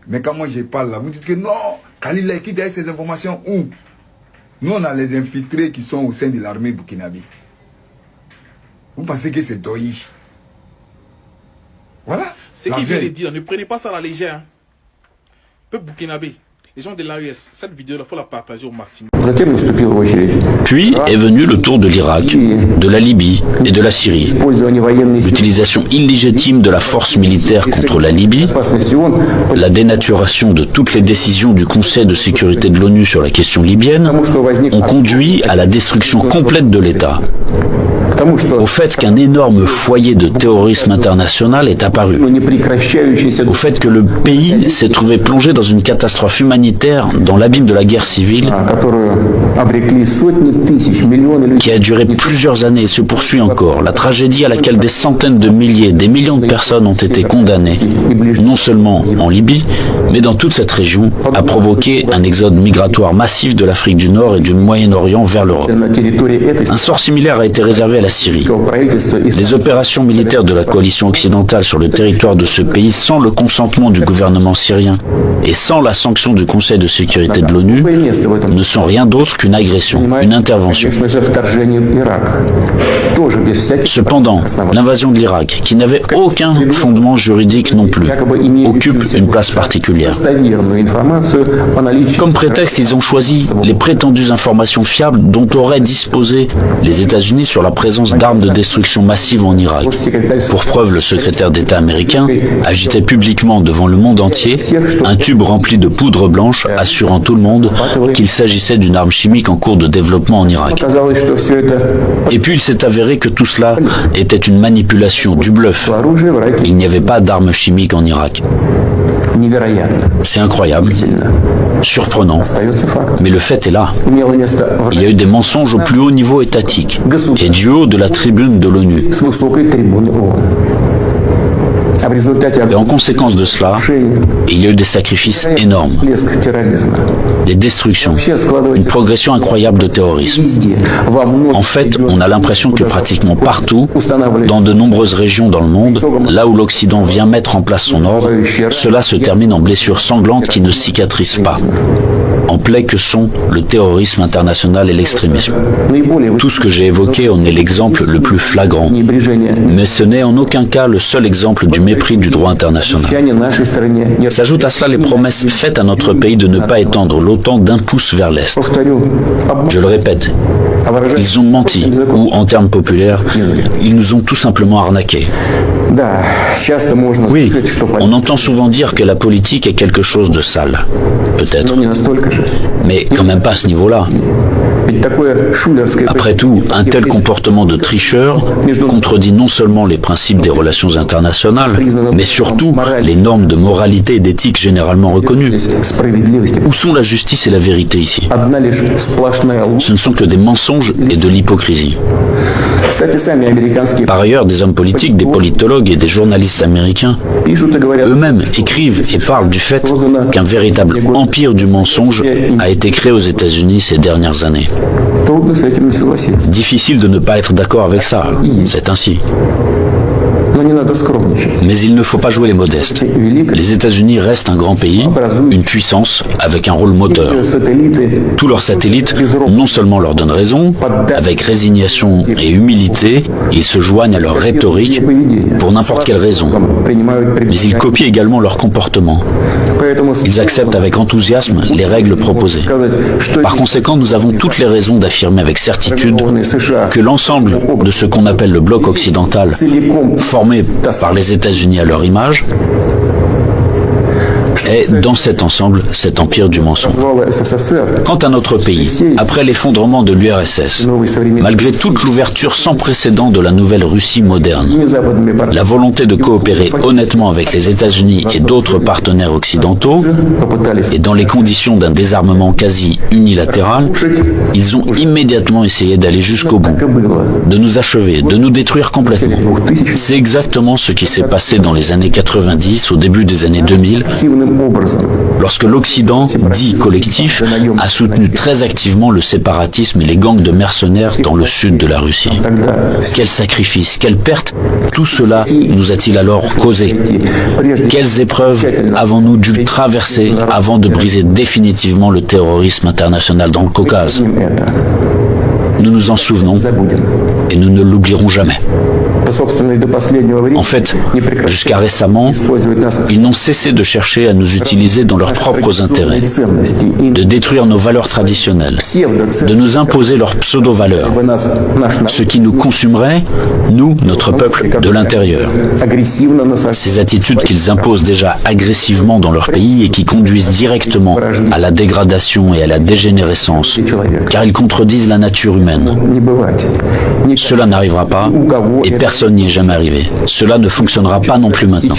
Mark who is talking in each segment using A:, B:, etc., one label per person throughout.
A: Mais quand moi je parle là, vous dites que non, Khalil a écrit derrière ces informations où nous on a les infiltrés qui sont au sein de l'armée burkinabé. Vous pensez que c'est Doïch? Voilà.
B: Ce qu'il vient de dire, ne prenez pas ça à la légère. Peuple burkinabé, les gens de l'AES, cette vidéo, il faut la partager au maximum.
C: Puis est venu le tour de l'Irak, de la Libye et de la Syrie. L'utilisation illégitime de la force militaire contre la Libye, la dénaturation de toutes les décisions du Conseil de sécurité de l'ONU sur la question libyenne ont conduit à la destruction complète de l'État. Au fait qu'un énorme foyer de terrorisme international est apparu, au fait que le pays s'est trouvé plongé dans une catastrophe humanitaire dans l'abîme de la guerre civile qui a duré plusieurs années et se poursuit encore, la tragédie à laquelle des centaines de milliers, des millions de personnes ont été condamnées, non seulement en Libye, mais dans toute cette région, a provoqué un exode migratoire massif de l'Afrique du Nord et du Moyen-Orient vers l'Europe. Un sort similaire a été réservé à la Syrie. Les opérations militaires de la coalition occidentale sur le territoire de ce pays sans le consentement du gouvernement syrien et sans la sanction du Conseil de sécurité de l'ONU ne sont rien d'autre qu'une agression, une intervention. Cependant, l'invasion de l'Irak, qui n'avait aucun fondement juridique non plus, occupe une place particulière. Comme prétexte, ils ont choisi les prétendues informations fiables dont auraient disposé les États-Unis sur la présence d'armes de destruction massive en Irak. Pour preuve, le secrétaire d'État américain agitait publiquement devant le monde entier un tube rempli de poudre blanche assurant tout le monde qu'il s'agissait d'une arme chimique en cours de développement en Irak. Et puis il s'est avéré que tout cela était une manipulation, du bluff. Il n'y avait pas d'armes chimiques en Irak. C'est incroyable, surprenant, mais le fait est là. Il y a eu des mensonges au plus haut niveau étatique et du haut de la tribune de l'ONU. Et en conséquence de cela, il y a eu des sacrifices énormes, des destructions, une progression incroyable de terrorisme. En fait, on a l'impression que pratiquement partout, dans de nombreuses régions dans le monde, là où l'Occident vient mettre en place son ordre, cela se termine en blessures sanglantes qui ne cicatrisent pas, en plaies que sont le terrorisme international et l'extrémisme. Tout ce que j'ai évoqué en est l'exemple le plus flagrant, mais ce n'est en aucun cas le seul exemple du mépris du droit international. S'ajoutent à cela les promesses faites à notre pays de ne pas étendre l'OTAN d'un pouce vers l'Est. Je le répète, ils ont menti, ou en termes populaires, ils nous ont tout simplement arnaqués. Oui, on entend souvent dire que la politique est quelque chose de sale, peut-être, mais quand même pas à ce niveau-là. Après tout, un tel comportement de tricheur contredit non seulement les principes des relations internationales, mais surtout les normes de moralité et d'éthique généralement reconnues. Où sont la justice et la vérité ici? Ce ne sont que des mensonges et de l'hypocrisie. Par ailleurs, des hommes politiques, des politologues et des journalistes américains eux-mêmes écrivent et parlent du fait qu'un véritable empire du mensonge a été créé aux États-Unis ces dernières années. Difficile de ne pas être d'accord avec ça, c'est ainsi. Mais il ne faut pas jouer les modestes. Les États-Unis restent un grand pays, une puissance avec un rôle moteur. Tous leurs satellites non seulement leur donnent raison, avec résignation et humilité, ils se joignent à leur rhétorique pour n'importe quelle raison. Mais ils copient également leur comportement. Ils acceptent avec enthousiasme les règles proposées. Par conséquent, nous avons toutes les raisons d'affirmer avec certitude que l'ensemble de ce qu'on appelle le bloc occidental, formé par les États-Unis à leur image, est dans cet ensemble cet empire du mensonge. Quant à notre pays, après l'effondrement de l'URSS, malgré toute l'ouverture sans précédent de la nouvelle Russie moderne, la volonté de coopérer honnêtement avec les États-Unis et d'autres partenaires occidentaux, et dans les conditions d'un désarmement quasi unilatéral, ils ont immédiatement essayé d'aller jusqu'au bout, de nous achever, de nous détruire complètement. C'est exactement ce qui s'est passé dans les années 90, au début des années 2000, lorsque l'Occident, dit collectif, a soutenu très activement le séparatisme et les gangs de mercenaires dans le sud de la Russie. Quels sacrifices, quelles pertes, tout cela nous a-t-il alors causé? Quelles épreuves avons-nous dû traverser avant de briser définitivement le terrorisme international dans le Caucase? Nous nous en souvenons et nous ne l'oublierons jamais. En fait, jusqu'à récemment, ils n'ont cessé de chercher à nous utiliser dans leurs propres intérêts, de détruire nos valeurs traditionnelles, de nous imposer leurs pseudo-valeurs, ce qui nous consumerait, nous, notre peuple, de l'intérieur. Ces attitudes qu'ils imposent déjà agressivement dans leur pays et qui conduisent directement à la dégradation et à la dégénérescence, car ils contredisent la nature humaine. Cela n'arrivera pas et personne n'y est jamais arrivé. Cela ne fonctionnera pas non plus maintenant.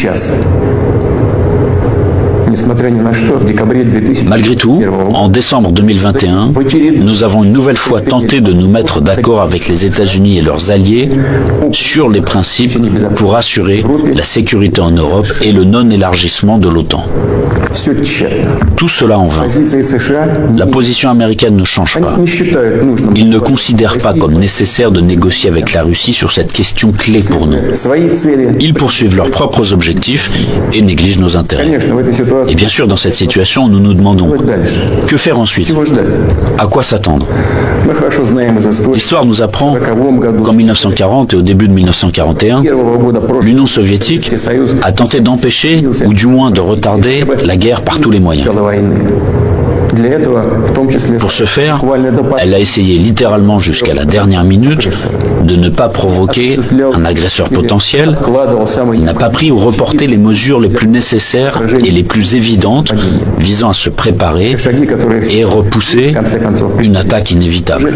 C: Malgré tout, en décembre 2021, nous avons une nouvelle fois tenté de nous mettre d'accord avec les États-Unis et leurs alliés sur les principes pour assurer la sécurité en Europe et le non-élargissement de l'OTAN. Tout cela en vain. La position américaine ne change pas. Ils ne considèrent pas comme nécessaire de négocier avec la Russie sur cette question clé pour nous. Ils poursuivent leurs propres objectifs et négligent nos intérêts. Et bien sûr, dans cette situation, nous nous demandons, que faire ensuite? À quoi s'attendre? L'histoire nous apprend qu'en 1940 et au début de 1941, l'Union soviétique a tenté d'empêcher, ou du moins de retarder, la guerre par tous les moyens. Pour ce faire, elle a essayé littéralement jusqu'à la dernière minute de ne pas provoquer un agresseur potentiel. Elle n'a pas pris ou reporté les mesures les plus nécessaires et les plus évidentes visant à se préparer et repousser une attaque inévitable.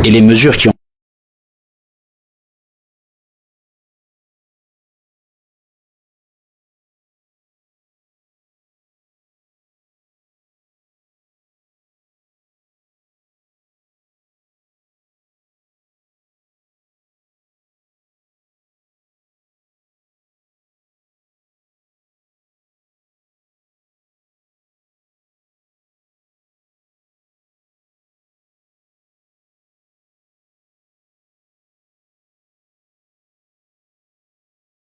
C: Et les mesures qui ont